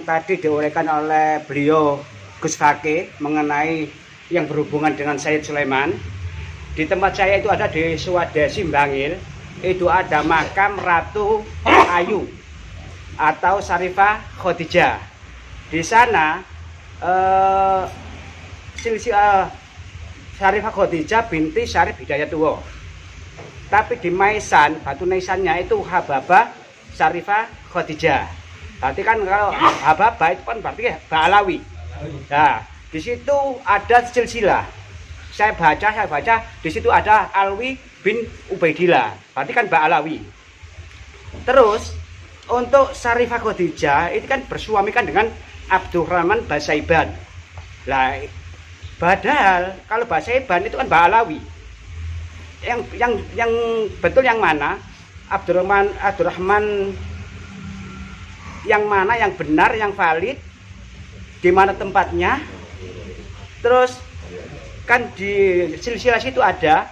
tadi diuraikan oleh beliau Gus Fakih mengenai yang berhubungan dengan Sayyid Sulaiman. Di tempat saya itu ada di Swadesi Bangil, itu ada makam Ratu Ayu atau Syarifah Khadijah. Di sana silsilah Syarifah Khadijah binti Syarif Hidayatullah. Tapi di Maisan, batu nisannya itu Hababah Syarifah Khadijah. Berarti kan kalau Hababah itu kan berarti Ba'alawi. Nah, di situ ada silsilah. Saya baca di situ ada Alwi bin Ubaidillah. Berarti kan Ba'alawi. Terus untuk Syarifah Khadijah itu kan bersuamikan dengan Abdurrahman Basaiban. Lah, padahal kalau Basaiban itu kan Ba'alawi. Yang betul yang mana? Abdurrahman yang mana yang benar, yang valid, di mana tempatnya. Terus kan di silsilah itu ada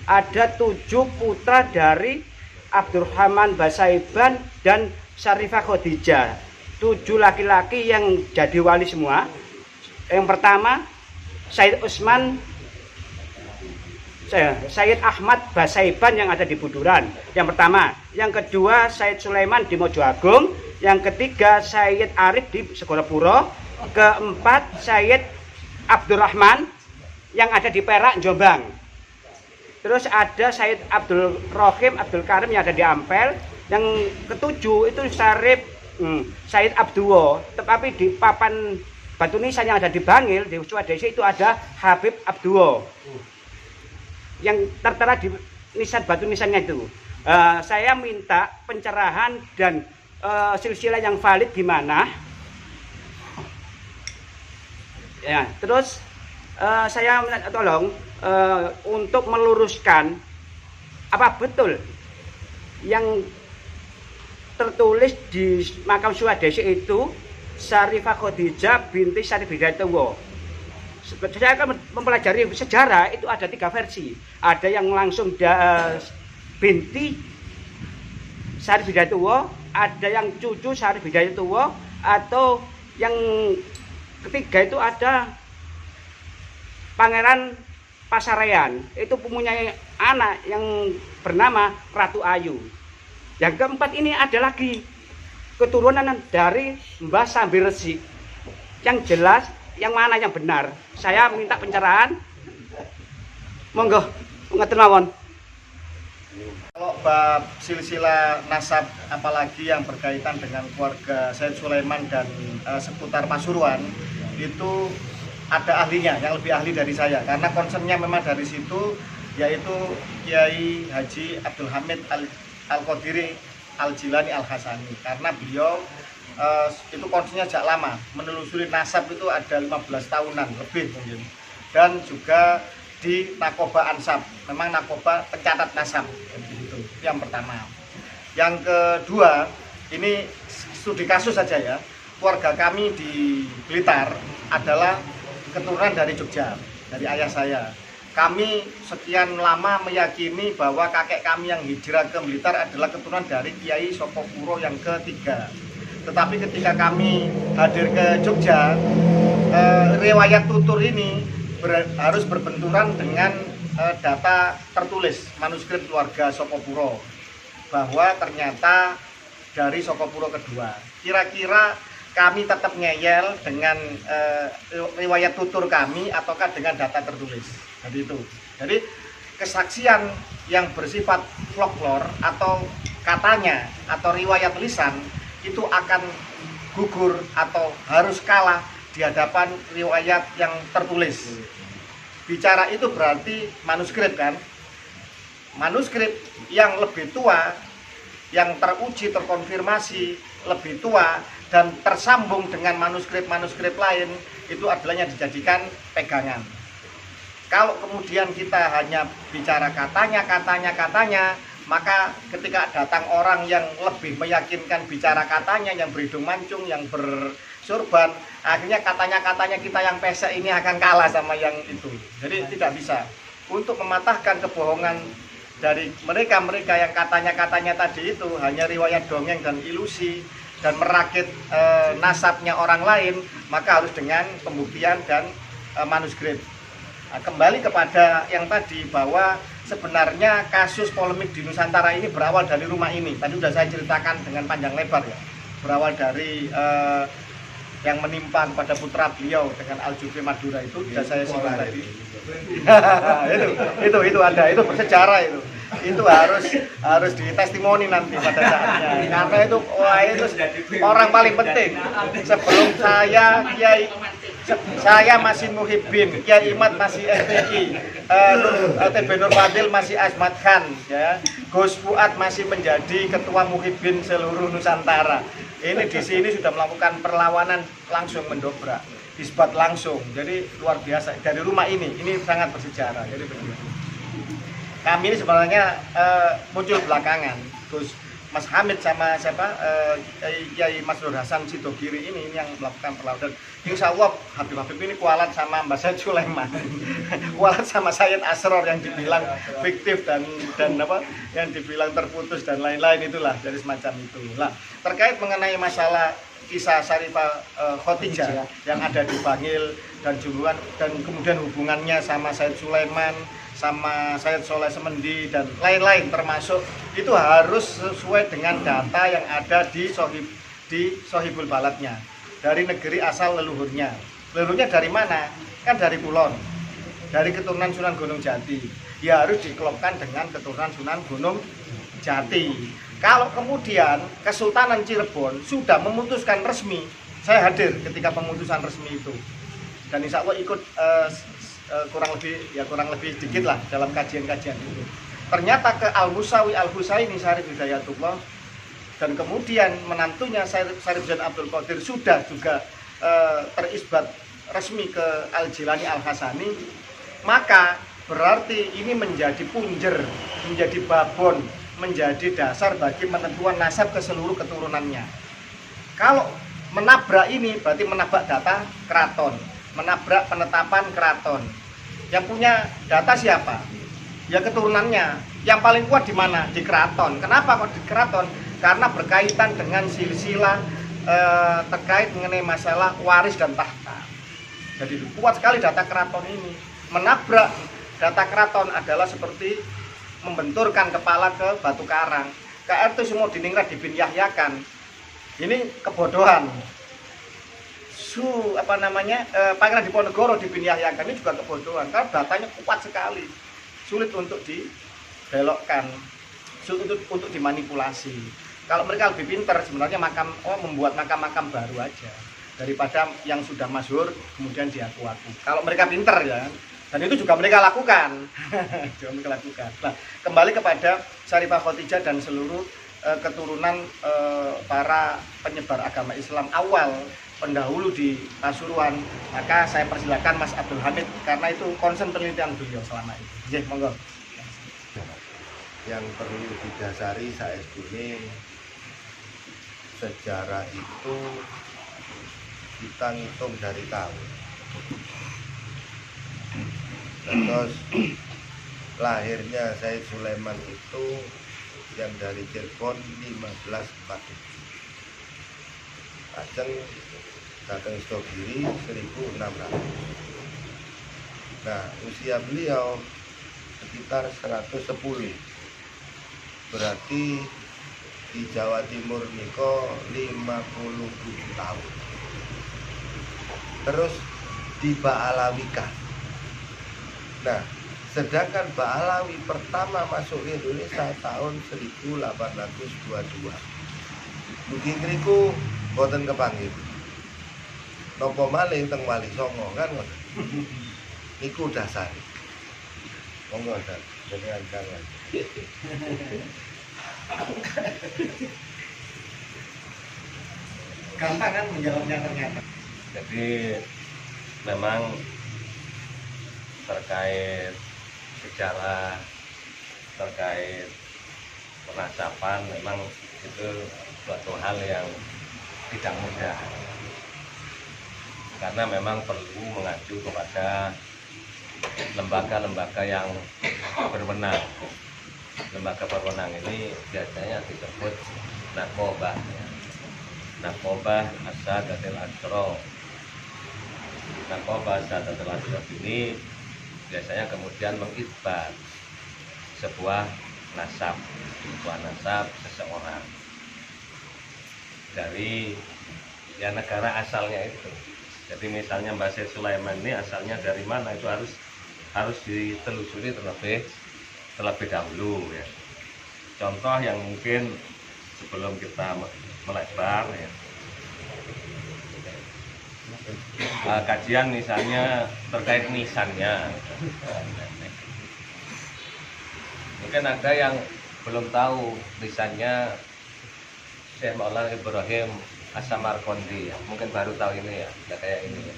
7 putra dari Abdurrahman Basaiban dan Syarifah Khadijah. 7 laki-laki yang jadi wali semua. Yang pertama Sayyid Ahmad Basaiban yang ada di Buduran. Yang pertama. Yang kedua Sayyid Sulaiman di Mojoagung. Yang ketiga Sayyid Arif di Segorapuro. Keempat Sayyid Abdurrahman yang ada di Perak, Jombang. Terus ada Sayyid Abdul Rohim, Abdul Karim yang ada di Ampel. Yang ketujuh itu Sayyid Abduwo. Tetapi di papan batu nisan yang ada di Bangil, di Swadesi itu ada Habib Abduwo. Yang tertera di nisan batu nisannya itu. Saya minta pencerahan dan silsilah yang valid gimana. Ya, terus saya minta tolong untuk meluruskan apa betul yang tertulis di makam Swadesi itu Syarifah Khadijah binti Syarif Hidayatullah. Saya akan mempelajari sejarah, itu ada 3 versi. Ada yang langsung binti Syarif Hidayatullah, ada yang cucu Syarif Hidayatullah, atau yang ketiga itu ada Pangeran Pasarayan. Itu mempunyai anak yang bernama Ratu Ayu. Yang keempat ini ada lagi keturunan dari Mbah Sambil Resik. Yang jelas yang mana yang benar? Saya minta pencerahan. Monggo, ngaten mawon. Kalau bab silsilah nasab apalagi yang berkaitan dengan keluarga Sayyid Sulaiman dan seputar Pasuruan, itu ada ahlinya yang lebih ahli dari saya karena concernnya memang dari situ, yaitu Kiai Haji Abdul Hamid Al-Qadiri Al-Jilani Al-Hasani. Karena beliau itu concernnya sejak lama, menelusuri nasab itu ada 15 tahunan lebih mungkin. Dan juga di Nakoba Ansab, memang Nakoba pencatat nasab gitu. Itu yang pertama. Yang kedua, ini studi kasus saja ya. Keluarga kami di Blitar adalah keturunan dari Jogja, dari ayah saya. Kami sekian lama meyakini bahwa kakek kami yang hijrah ke Blitar adalah keturunan dari Kiai Sokopuro yang ketiga. Tetapi ketika kami hadir ke Jogja, riwayat tutur ini harus berbenturan dengan data tertulis manuskrip keluarga Sokopuro, bahwa ternyata dari Sokopuro kedua. Kira-kira kami tetap ngeyel dengan riwayat tutur kami ataukah dengan data tertulis. Jadi itu. Jadi kesaksian yang bersifat folklore atau katanya atau riwayat lisan itu akan gugur atau harus kalah di hadapan riwayat yang tertulis. Bicara itu berarti manuskrip kan? Manuskrip yang lebih tua, yang teruji, terkonfirmasi, lebih tua dan tersambung dengan manuskrip-manuskrip lain, itu adalah yang dijadikan pegangan. Kalau kemudian kita hanya bicara katanya, maka ketika datang orang yang lebih meyakinkan bicara katanya, yang berhidung mancung, yang bersurban, akhirnya katanya kita yang pesek ini akan kalah sama yang itu. Jadi tidak bisa. Untuk mematahkan kebohongan dari mereka yang katanya tadi itu hanya riwayat dongeng dan ilusi, dan merakit nasabnya orang lain, maka harus dengan pembuktian dan manuskrip. Nah, kembali kepada yang tadi bahwa sebenarnya kasus polemik di Nusantara ini berawal dari rumah ini. Tadi sudah saya ceritakan dengan panjang lebar ya. Berawal dari yang menimpa kepada putra beliau dengan Al-Jufri Madura itu sudah saya singgung tadi. itu ada, itu bersejarah itu harus ditestimoni nanti pada saatnya, karena itu orang paling penting. Sebelum saya masih Muhibbin, Kiai Imad masih FPI, TB Nur Fadil masih Asmat Khan, ya, Gus Fuad masih menjadi ketua Muhibbin seluruh Nusantara. Ini di sini sudah melakukan perlawanan langsung mendobrak, isbat langsung. Jadi luar biasa dari rumah ini sangat bersejarah. Jadi begitu. Kami ini sebenarnya muncul belakangan. Gus Mas Hamid sama siapa Kiai Mas Nur Hasan Sidogiri ini yang melakukan perlawanan. Insya Allah Habib ini kualat sama Mbak Said Sulaiman, kualat sama Sayyid Asror yang dibilang fiktif dan apa yang dibilang terputus dan lain-lain, itulah dari semacam itu. Nah, terkait mengenai masalah kisah Syarifah Khotijah yang ada di Bangil dan Jumbuhan dan kemudian hubungannya sama Said Sulaiman, sama Said Soleh Semendi dan lain-lain, termasuk itu harus sesuai dengan data yang ada di Sohibul Baladnya, dari negeri asal leluhurnya. Leluhurnya dari mana? Kan dari Kulon, dari keturunan Sunan Gunung Jati. Ya harus dikelopkan dengan keturunan Sunan Gunung Jati. Kalau kemudian Kesultanan Cirebon sudah memutuskan resmi, saya hadir ketika pemutusan resmi itu, dan insya Allah ikut kurang lebih dikit lah dalam kajian-kajian itu. Ternyata ke Al-Musawi Al-Husaini Syarif Hidayatullah dan kemudian menantunya Syarif Zain Abdul Qadir sudah juga terisbat resmi ke Al-Jilani Al-Hasani, maka berarti ini menjadi punjer, menjadi babon, menjadi dasar bagi penentuan nasab ke seluruh keturunannya. Kalau menabrak ini berarti menabrak data keraton, menabrak penetapan keraton. Yang punya data siapa? Ya keturunannya. Yang paling kuat di mana? Di keraton. Kenapa kok di keraton? Karena berkaitan dengan silsilah terkait mengenai masalah waris dan tahta. Jadi kuat sekali data keraton ini. Menabrak data keraton adalah seperti membenturkan kepala ke batu karang. KR itu semua diningrat dibin-yahyakan. Ini kebodohan. Pangeran Diponegoro dibin-yahyakan ini juga kebodohan, karena datanya kuat sekali, sulit untuk dibelokkan, sulit untuk dimanipulasi. Kalau mereka lebih pintar sebenarnya membuat makam-makam baru aja daripada yang sudah masyhur kemudian diaku-aku. Kalau mereka pintar ya. Dan itu juga mereka lakukan. Nah, kembali kepada Syarifah Khotijah dan seluruh keturunan para penyebar agama Islam awal pendahulu di Pasuruan, maka saya persilakan Mas Abdul Hamid karena itu concern penelitian beliau selama ini. Nggih, monggo. Yang perlu didasari saya ini, sejarah itu kita ngitung dari tahun. Terus lahirnya Said Sulaiman itu yang dari Cirebon 1547. Ajeng datang Sidogiri 1600. Nah, usia beliau sekitar 110. Berarti di Jawa Timur niko 57 tahun. Terus diba'alawikan. Nah, sedangkan Ba'alawi pertama masuk ke Indonesia tahun 1822. Mugi ngriku boten kepanggih. Napa malih teng Wali Songo kan ngoten. Niku dasare. Monggo Dan, jenengan jangan. Gampang kan menjawabnya ternyata. Jadi memang terkait sejarah, terkait penasapan, memang itu suatu hal yang tidak mudah, karena memang perlu mengacu kepada lembaga-lembaga yang berwenang. Lembaga berwenang ini biasanya disebut narkoba. Nakobah Asadatil Asro. Nakobah Asadatil Asro ini biasanya kemudian mengithbat sebuah nasab seseorang dari ya negara asalnya itu. Jadi misalnya Mbah Said Sulaiman ini asalnya dari mana, itu harus ditelusuri terlebih dahulu ya. Contoh yang mungkin sebelum kita melebar ya, kajian misalnya terkait nisannya. Mungkin ada yang belum tahu nisannya Syekh Maulana Ibrahim As-Samarqandi ya. Mungkin baru tahu ini ya, nggak kayak ini ya.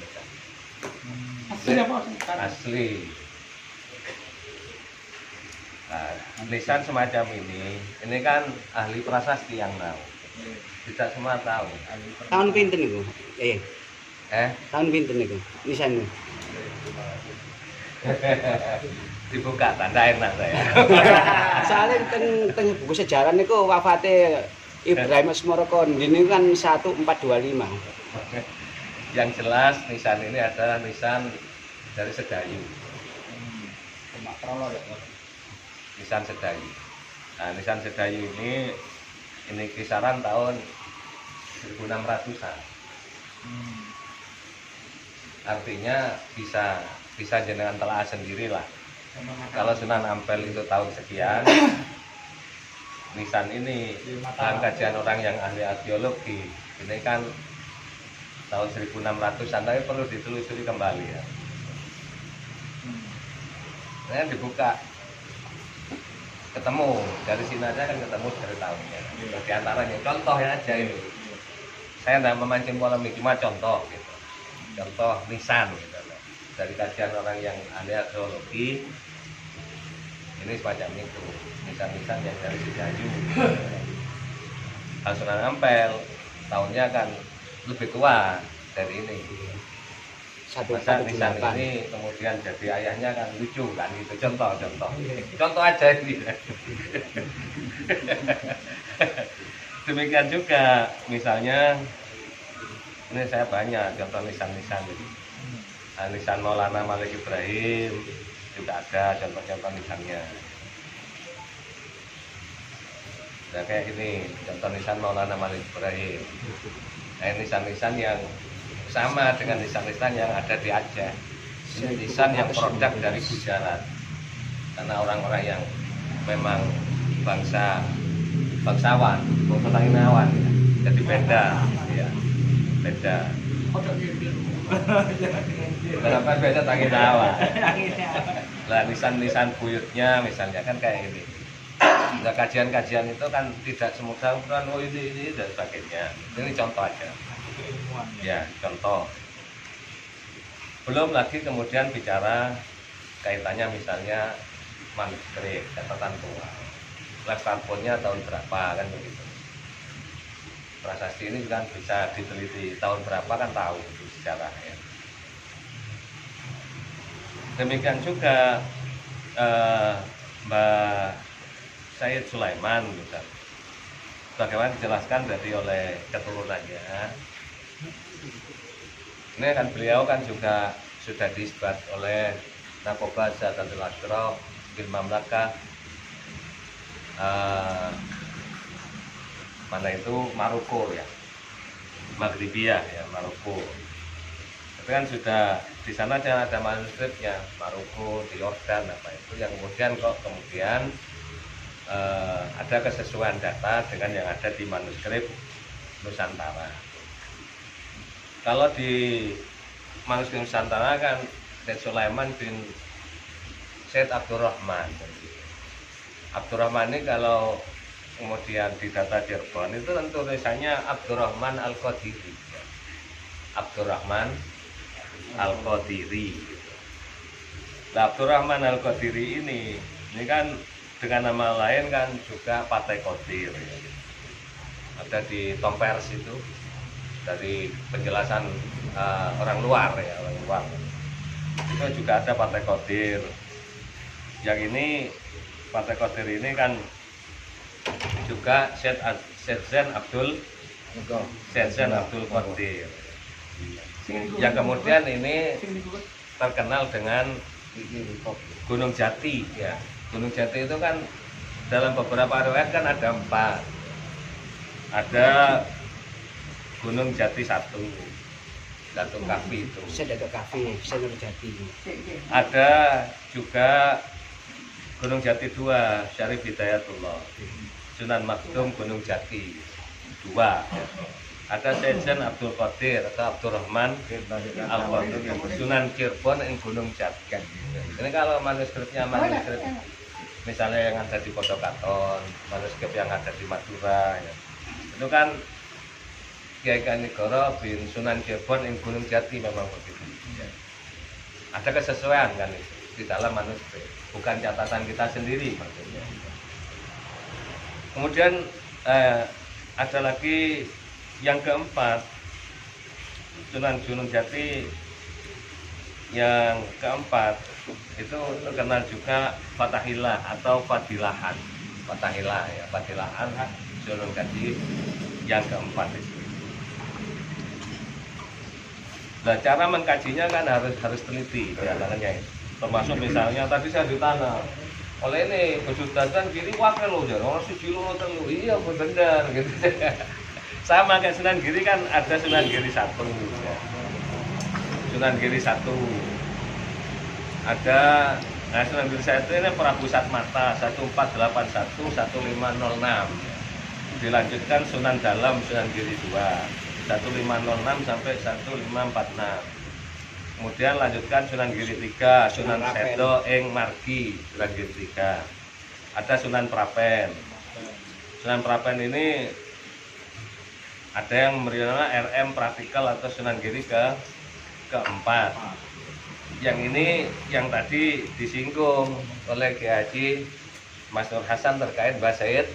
Asli apa? Asli. Nah, nisan semacam ini kan ahli prasasti yang tahu. Tidak semua tahu. Tahun pinten niku? Tahun pinten niku? Nisannya. Dibuka tanda enak saya. Soalnya teng buku sejarah niku wafate Ibrahim Asmarokondi ini kan 1425. Yang jelas nisan ini adalah nisan dari Sedayu. Nisan Sedayu. Nah, nisan Sedayu ini kisaran tahun 1600-an. Artinya bisa jenengan telah sendirilah. Kalau Sunan Ampel itu tahun sekian, nisan ini dalam kajian orang yang ahli arkeologi ini kan tahun 1600-an, tapi perlu ditelusuri kembali ya. Nah, dibuka, ketemu dari sini aja kan ketemu dari tahunnya. Di antaranya contoh ya aja ini. Saya tidak memancing polemik, cuma contoh gitu. Contoh nisan gitu. Dari kajian orang yang ahli arkeologi ini semacam itu, nisan-nisan yang dari Sedayu. Kalau Sunan Ampel tahunnya kan lebih tua dari ini. Masa nisan ini kemudian jadi ayahnya kan lucu kan, itu contoh aja ini. Demikian juga misalnya ini saya banyak contoh nisan-nisan ini. Nisan Maulana Malik Ibrahim juga ada contoh-contoh nisannya. Nah, kayak ini contoh nisan Maulana Malik Ibrahim. Nah, nisan-nisan yang sama dengan nisan-nisan yang ada di Aceh. Ini nisan yang produk dari Gujarat. Karena orang-orang yang memang bangsawan, Tanginawan, ya. Jadi beda, ya. Beda. Kenapa beda Tanginawan? Lah nisan-nisan buyutnya misalnya kan kayak ini. Nah, kajian-kajian itu kan tidak semudah kan oh ini dan sebagainya. Ini contoh aja. Ya, contoh. Belum lagi kemudian bicara kaitannya misalnya manuskrip, catatan tua. Lab karbonnya tahun berapa kan begitu. Prasasti ini kan bisa diteliti tahun berapa kan tahu itu sejarahnya. Demikian juga Mbah Said Sulaiman misalnya. Bagaimana dijelaskan dari oleh keturunannya. Ini kan beliau kan juga sudah disebut oleh Nakobah Asadatil Asro bil Mamlakah mana itu Maroko ya, Maghribiyah ya, Maroko. Tapi kan sudah di sana ada manuskripnya Maroko, di Yordan apa itu yang kemudian ada kesesuaian data dengan yang ada di manuskrip Nusantara. Kalau di manuskrip Nusantara kan Said Sulaiman bin Said Abdurrahman. Abdurrahman ini kalau kemudian di data Cirebon itu tentu tulisannya Abdurrahman Al-Qadiri. Abdurrahman Al-Qadiri. Nah, Abdurrahman Al-Qadiri ini kan dengan nama lain kan juga Partai Qadir. Ada di Tompers itu dari penjelasan orang luar ya, orang luar. Itu juga ada Partai Qadir. Yang ini Partai Qadir ini kan juga Syed Zain Abdul Sejen Abdul Qadir. Yang kemudian ini terkenal dengan Gunung Jati ya. Gunung Jati itu kan dalam beberapa riwayat kan ada 4. Ada Gunung Jati 1, Datuk Kafi itu. Saya Datuk Kafi, saya Nur Jati. Ada juga Gunung Jati 2, Syarif Hidayatullah. Sunan Makdum Gunung Jati 2. Ada Sejen Abdul Qadir atau Abdurrahman Al-Qadir, Sunan Cirebon yang Gunung Jati. Ini kalau manuskripnya manuskrip misalnya yang ada di Pondok Katon, manuskrip yang ada di Madura ya. Itu kan Kiai Kanigoro bin Sunan Cirebon yang Gunung Jati memang begitu ya. Ada kesesuaian kan itu di dalam manuskrip, bukan catatan kita sendiri maksudnya. Kemudian ada lagi yang keempat, Sunan Gunung Jati yang keempat itu terkenal juga Fatahillah atau Fadilahan. Fatahillah ya, Fadilahan Sunan Jati yang keempat itu. Nah, cara mengkajinya kan harus teliti ya, makanya termasuk misalnya tadi saya ditanya oleh ini kesudasan kiri wakil loh, jadi orang siji loro telu, iya benar gitu. Sama kayak Sunan Giri kan ada Sunan Giri 1 ya. Sunan Giri 1 ada, nah Sunan Giri 1 ini Prabu Satmata 1481 1506 ya. Dilanjutkan Sunan Dalam Sunan Giri 2 1506 sampai 1546. Kemudian lanjutkan Sunan Giri 3 Sunan Sedo ing Margi Sunan Giri 3. Ada Sunan Prapen. Sunan Prapen ini ada yang memberi nama RM Praktikal atau Sunan Giri keempat. Yang ini yang tadi disinggung oleh Kiai Haji Mas Nur Hasan terkait Mbah Said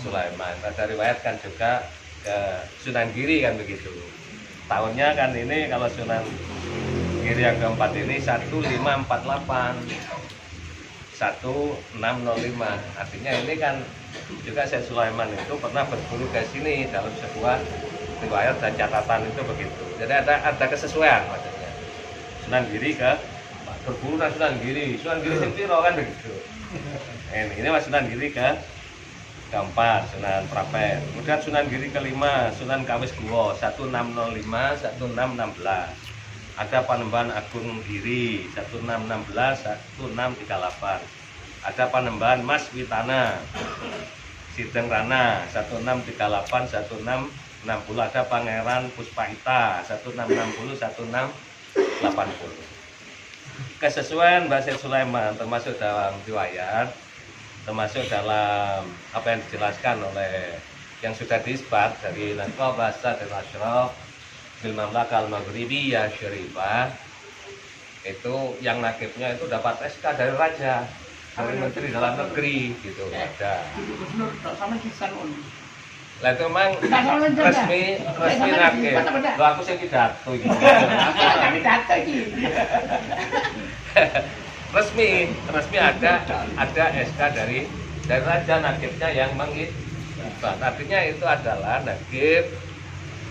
Sulaiman. Ada riwayatkan juga ke Sunan Giri kan begitu. Tahunnya kan ini kalau Sunan Giri yang keempat ini 1548 1605. Artinya ini kan juga Said Sulaiman itu pernah berburu ke sini dalam sebuah riwayat dan catatan itu begitu. Jadi ada kesesuaian maksudnya. Sunan Giri ke berburu dan Sunan Giri sendiri kan begitu. Ini Mas Sunan Giri keempat Sunan Prapen. Kemudian Sunan Giri kelima Sunan Kawis Guwo 1605 1616. Ada Panembahan Agung Giri 1616 1638. Ada Panembahan Mas Witana Sideng Rana 1638 1660. Ada Pangeran Puspahita 1660 1680. Kesesuaian Mbah Said Sulaiman termasuk dalam riwayat, termasuk dalam apa yang dijelaskan oleh yang sudah diisbat dari Naqab Bahasa dan Asyraf bil Mamlakah Al-Maghribiyah Syarifah, itu yang nakibnya itu dapat SK dari raja, dari menteri dalam negeri gitu ada. Lah itu memang resmi nakib. Lo aku sih pidato gitu. resmi ada SK dari raja nakibnya yang mengisbat. Artinya itu adalah nakib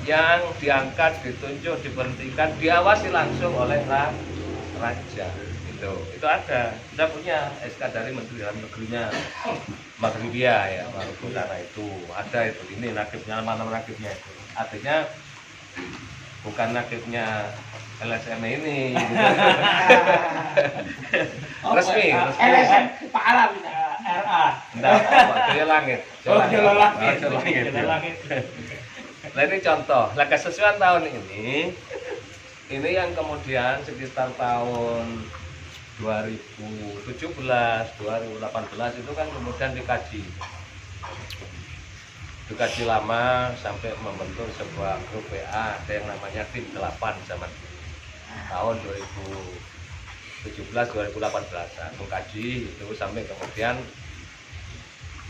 yang diangkat, ditunjuk, diberhentikan, diawasi langsung oleh raja. Itu ada. Kita punya SK dari Menteri Dalam Negerinya Maghribiyah ya, Maluku Utara itu ada itu. Ini nakibnya, mana nakibnya itu. Artinya bukan nakibnya LSM ini. resmi. LSM Pak Alam RA. Enggak, Jaya Langit. Jaya Langit. Nah ini contoh, lah kesesuaian tahun ini yang kemudian sekitar tahun 2017, 2018 itu kan kemudian dikaji lama sampai membentuk sebuah grup WA, ada yang namanya tim 8 zaman tahun 2017-2018 mengkaji itu sampai kemudian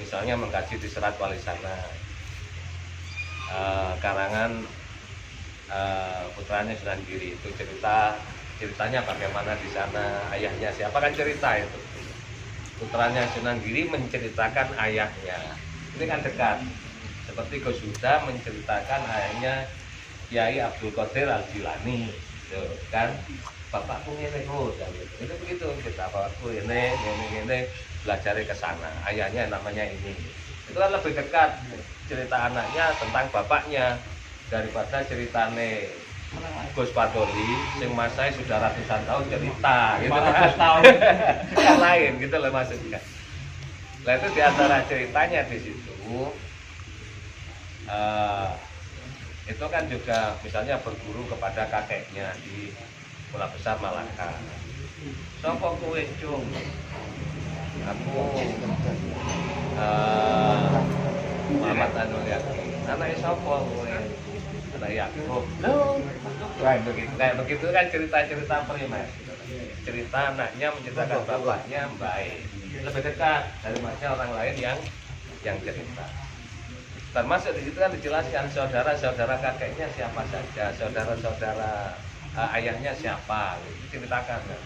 misalnya mengkaji di Serat Wali Sana. Karangan putranya Sunan Giri itu ceritanya bagaimana di sana, ayahnya siapa kan cerita itu. Putranya Sunan Giri menceritakan ayahnya. Ini kan dekat. Seperti Gus Huda menceritakan ayahnya Kiai Abdul Qadir Al-Jilani, gitu, kan bapakku ngene Gus, itu begitu kita bapakku ini belajar ke sana, ayahnya namanya ini. Itu kan lebih dekat cerita anaknya tentang bapaknya daripada ceritane Gus Padoli yang masanya sudah ratusan tahun cerita gitu kan. Kan lain gitu loh maksudnya. Nah itu diantara ceritanya di situ itu kan juga misalnya berguru kepada kakeknya di Pulau Besar Malaka. Sopo kowe cung? Aku Muhammad Anwar Yakin. Anaknya sopo kowe? Anak Yakub. Kayak begitu kan cerita-cerita primer. Cerita anaknya menceritakan bapaknya baik. Lebih dekat daripada orang lain yang cerita. Termasuk di situ kan dijelaskan saudara-saudara kakeknya siapa saja, saudara-saudara ayahnya siapa, diceritakan. Kan?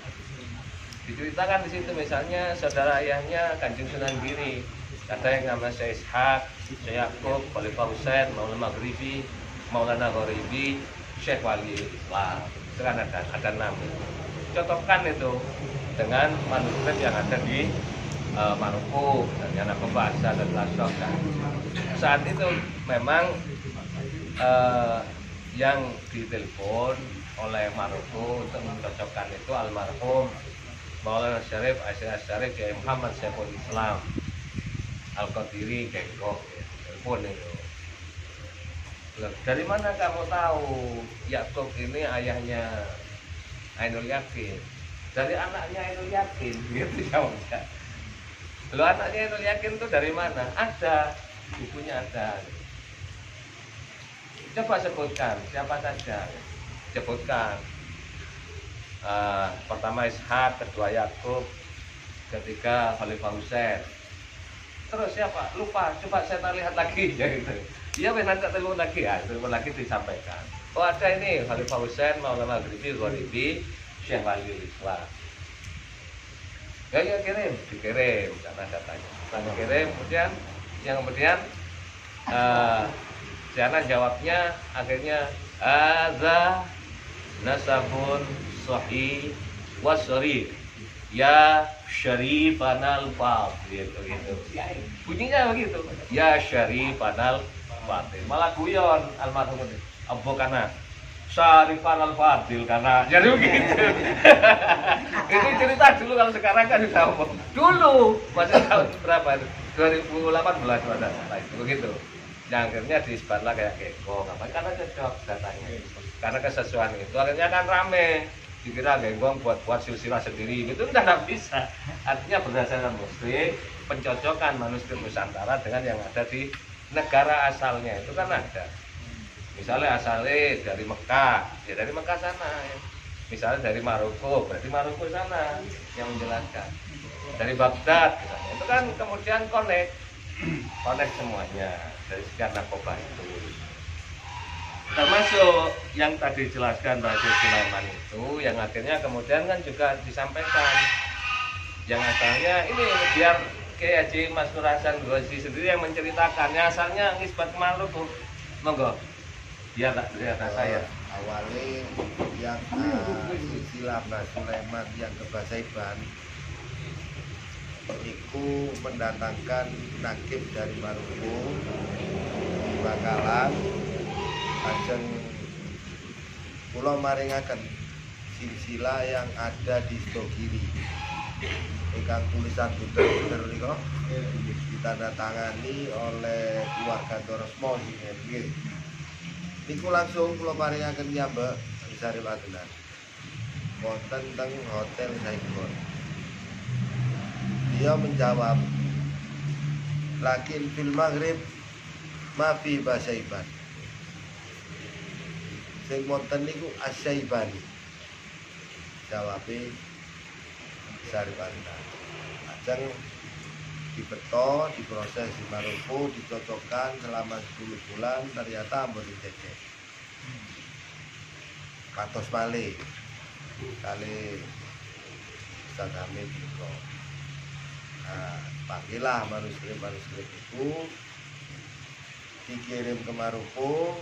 Diceritakan di situ misalnya saudara ayahnya Kanjeng Sunan Giri, ada yang namanya Syekh Ishaq, Syekh Yakub, Khalifah Husain, Maulana Maghribi, Maulana Ghoribi, Syekh Wali Islam. Itu kan ada nama. Cocokkan itu dengan manuskrip yang ada di Maroko, misalnya Nabi Bahasa dan Lasok. Kan? Saat itu memang yang ditelepon oleh Maroko untuk mencocokkan itu almarhum Maulana Syarif Syarif Kiai Muhammad Syekhul Islam Al-Qadiri Gengkok telepon itu. Dari mana kamu tahu Yakub ini ayahnya Ainul Yakin? Dari anaknya Ainul Yakin, gitu jawabnya. Lo anaknya Ainul Yakin itu dari mana? Ada, bukunya ada. Coba sebutkan siapa saja. Sebutkan. Pertama Ishak, kedua Yakub, ketiga Khalifah Husain. Terus siapa? Lupa. Coba saya lihat lagi ya gitu. Iya nanti telepon lagi ya, telepon lagi disampaikan. Oh ada ini Khalifah Husain, Maulana Maghribi, Ghoribi, Syekh Wali Islam. Ya dikirim karena datanya. Tanya kirim, kemudian Siana jawabnya akhirnya Aza nasabun sahih wasrif ya syarifanal fadil gitu. Bunyinya begitu. Ya syarifanal fadil. Malah guyon almarhum itu. Abu kana Syarifan Al-Fadil karena jadi begitu. Itu cerita dulu, kalau sekarang kan sudah umum. Dulu masih tahun berapa? 2018 ada itu begitu. Yang akhirnya disebarlah kayak Gengkong apa karena cocok datanya. Karena kesesuaian itu akhirnya kan rame. Dikira Gengkong buat silsilah sendiri itu tidak bisa. Artinya berdasarkan muslim pencocokan manuskrip Nusantara dengan yang ada di negara asalnya itu kan ada. Misalnya asalnya dari Mekah, ya dari Mekah sana. Misalnya dari Maroko, berarti Maroko sana yang menjelaskan. Dari Baghdad, misalnya. Itu kan kemudian connect semuanya dari sekian narkoba itu. Termasuk yang tadi dijelaskan Pak Sulaiman itu, yang akhirnya kemudian kan juga disampaikan. Yang asalnya ini biar kayak Haji Mas Nur Hasan Ghazi sendiri yang menceritakannya, asalnya Ngisbat Maroko. Monggo. Iya tak ternyata saya awalnya yang silsilah Mbah Sulaiman yang ke Basaiban itu mendatangkan nakib dari Maroko di Bakalan ajeng kula maringaken silsilah yang ada di Stogiri ingkang tulisan buder-buder nika ditandatangani oleh keluarga Dorosmo nggih. Niku langsung kula paringaken nyambek Syarif Adnan. Wonten teng Hotel Saigon. Dia menjawab, lakin fil maghrib ma fi Basaiban. Sing wonten niku Asyaibani. Jawabe Syarif Adnan. Ajeng dibeto, diproses di Maroko, dicocokkan selama 10 bulan, ternyata ampun dicecek. Katos malih kali Ustaz Hamid itu. Nah, panggillah manuskrip itu dikirim ke Maroko.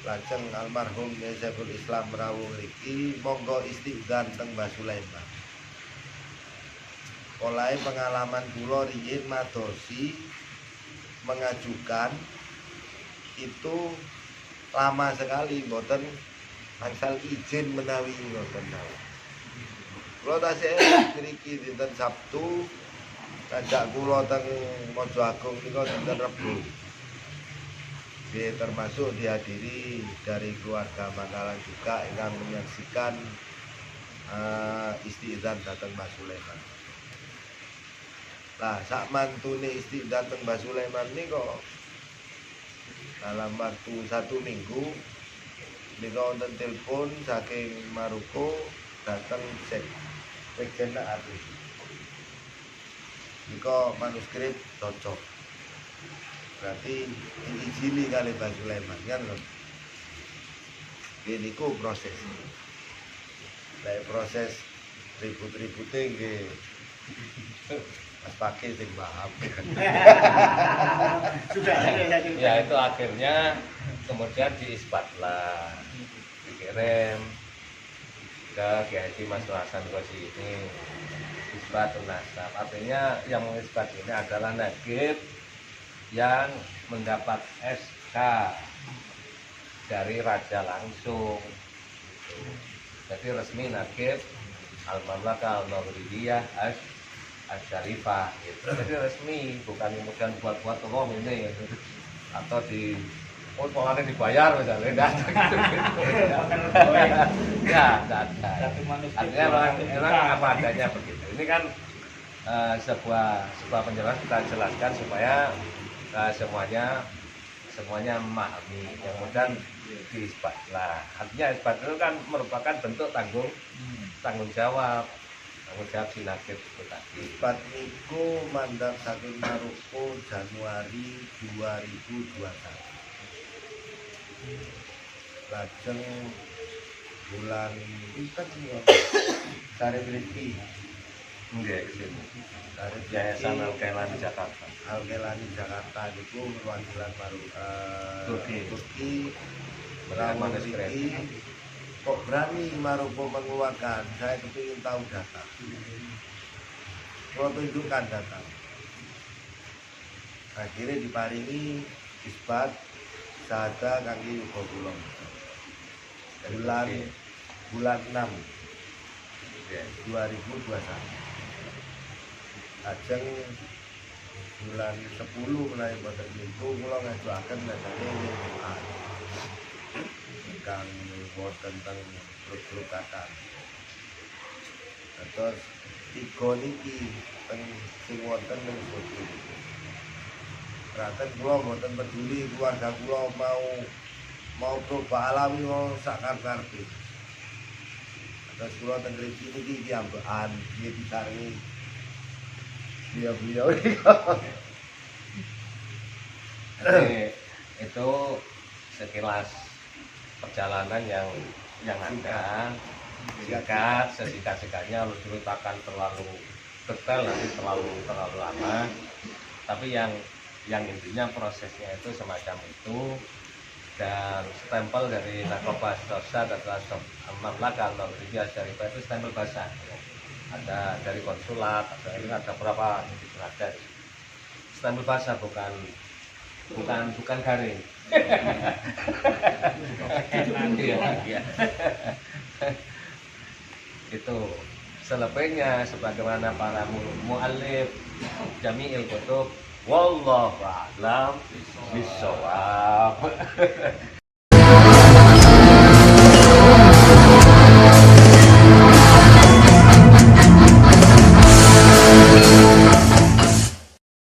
Lajeng almarhum Saiful Islam rawuh mriki monggo istiqdan teng Mbah Sulaiman. Olahe pengalaman kula riyin madosi mengajukan itu lama sekali mboten angsal izin menawi ngoten. Kula tasih mriki dinten Sabtu ngajak kula teng Mojoagung nika dinten Rebo. Termasuk dihadiri dari keluarga Mangkalan juga yang menyaksikan istiqdan datang Mbah Sulaiman. Nah, sak mantune istiqdan teng Mbah Sulaiman niku dalam waktu 1 minggu niku wonten telepon saking Maroko datang sekjen Ati. Niku manuskrip cocok. Berarti diizini kali Mbah Sulaiman kan lho. Ini ku proses. Proses ribut-ribute nggih Mas Pake sing paham. Ya itu akhirnya kemudian diisbatlah, dikirim ke Kiai Mas Hasan Gosi ini isbat nasab. Artinya yang mengisbat ini adalah nagib yang mendapat SK dari raja langsung. Jadi resmi nagib Al-Mamlakah Al-Maghribiyah Asy-Syarifah gitu. Jadi resmi, bukan kemudian buat-buat uang ini gitu. Atau di polanya dibayar misalnya, enggak ada gitu. Ya, enggak ada. Artinya memang apa adanya begitu. Ini kan sebuah penjelasan kita jelaskan supaya semuanya memahami. Yang kemudian diisbatlah. Artinya isbat itu kan merupakan bentuk tanggung jawab si nagib itu tadi. Isbat niku mandang saking Maroko Januari 2021. Lajeng bulan pinten niku Sarep Rizki. Nggih, sini. Sarep Yayasan Al-Kailani Jakarta. Al-Kailani Jakarta niku perwakilan Turki. Dengan manuskrip. Kok berani Maroko mengeluarkan? Saya kepingin tahu data. Kalau tunjukkan data. Akhirnya diparingi isbat sada kangge yuga kula. Bulan 6 2021. Ajeng bulan 10 mulai boten niku kula ngajuaken datane ingkang wonten teng grup kata. Terus 3 niki teng sing wonten teng grup. Raten kula mboten peduli keluarga kula mau coba alami mau sakar-karpe. Terus kula teng mriki niki diambekan nggih ditaringi beliau itu sekilas perjalanan yang ada singkat, sesingkat-singkatnya harus diceritakan terlalu detail nanti terlalu lama. Tapi yang intinya prosesnya itu semacam itu, dan stempel dari Nakobah Dosa dan Mamlakah Al-Maghribiyah Asy-Syarifah itu stempel basah. Ada dari konsulat, ada berapa ada stempel basah, bukan garing. Iya. Itu selebihnya sebagaimana para muallif Jami'il Kutub, wallahu a'lam bishawab.